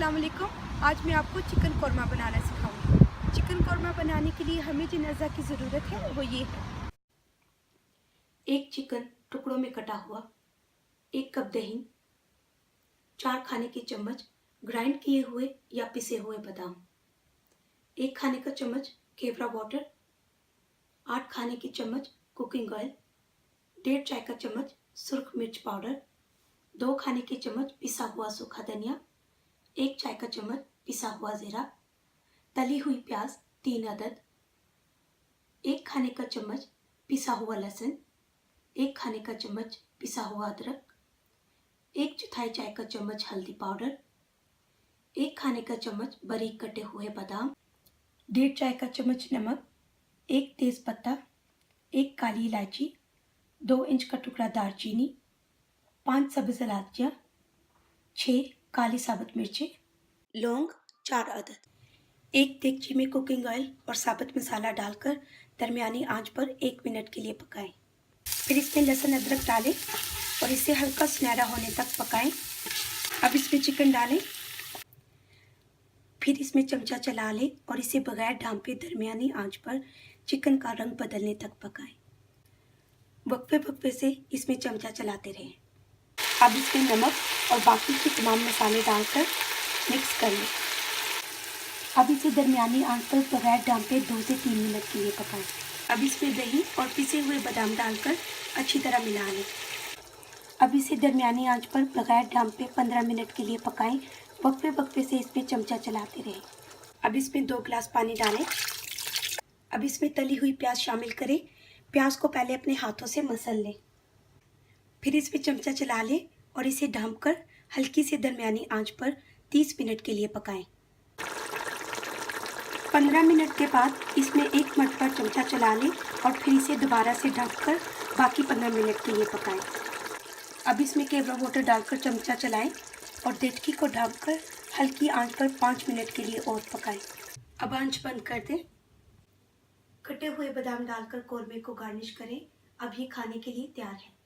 अस्सलाम वालेकुम। आज मैं आपको चिकन कौरमा बनाना सिखाऊंगी। चिकन कौरमा बनाने के लिए हमें जिन अज़ा की ज़रूरत है वो ये है। एक चिकन टुकड़ों में कटा हुआ, 1 कप दही, 4 खाने के चम्मच ग्राइंड किए हुए या पिसे हुए बादाम, 1 खाने का चम्मच केवड़ा वाटर, 8 खाने की चम्मच कुकिंग ऑयल, 1.5 चाय का चम्मच सुर्ख मिर्च पाउडर, 2 खाने के चम्मच पिसा हुआ सूखा धनिया, 1 चाय का चम्मच पिसा हुआ ज़ीरा, तली हुई प्याज 3 अदद, 1 खाने का चम्मच पिसा हुआ लहसुन, 1 खाने का चम्मच पिसा हुआ अदरक, 1/4 चाय का चम्मच हल्दी पाउडर, 1 खाने का चम्मच बारीक कटे हुए बादाम, 1.5 चाय का चम्मच नमक, 1 तेज पत्ता, 1 काली इलायची, 2 इंच का टुकड़ा दालचीनी, 5 सब्ज़ इलायचियाँ, 6 काली साबुत मिर्चें, लौंग 4 अदद। एक देगची में कुकिंग ऑयल और साबुत मसाला डालकर दरमियानी आंच पर 1 मिनट के लिए पकाएं। फिर इसमें लहसुन अदरक डालें और इसे हल्का सुनहरा होने तक पकाएं। अब इसमें चिकन डालें, फिर इसमें चमचा चला लें और इसे बगैर ढांपे दरमियानी आंच पर चिकन का रंग बदलने तक पकाएं। वक्फे वक्फे से इसमें चमचा चलाते रहें। अब इसमें नमक और बाकी के तमाम मसाले डालकर मिक्स कर लें। अब इसे दरमियानी आंच पर बगैर ढांपे 2 से 3 मिनट के लिए पकाएं। अब इसमें दही और पिसे हुए बादाम डालकर अच्छी तरह मिला लें। अब इसे दरमियानी आंच पर बगैर ढांपे 15 मिनट के लिए पकाएं। वक्फे वक्फे से इसमें चमचा चलाते रहें। अब इसमें 2 गिलास पानी डालें। अब इसमें तली हुई प्याज शामिल करें। प्याज को पहले अपने हाथों से मसल लें, फिर इसमें चमचा चला लें और इसे ढांपकर हल्की से दरमियानी आंच पर 30 मिनट के लिए पकाएं। 15 मिनट के बाद इसमें 1 मरतबा चमचा चला लें और फिर इसे दोबारा से ढककर बाकी 15 मिनट के लिए पकाएं। अब इसमें केवड़ा वाटर डालकर चमचा चलाएं और देचकी को ढककर हल्की आंच पर 5 मिनट के लिए और पकाएं। अब आंच बंद कर दें। कटे हुए बादाम डालकर कौरमे को गार्निश करें। अब ये खाने के लिए तैयार है।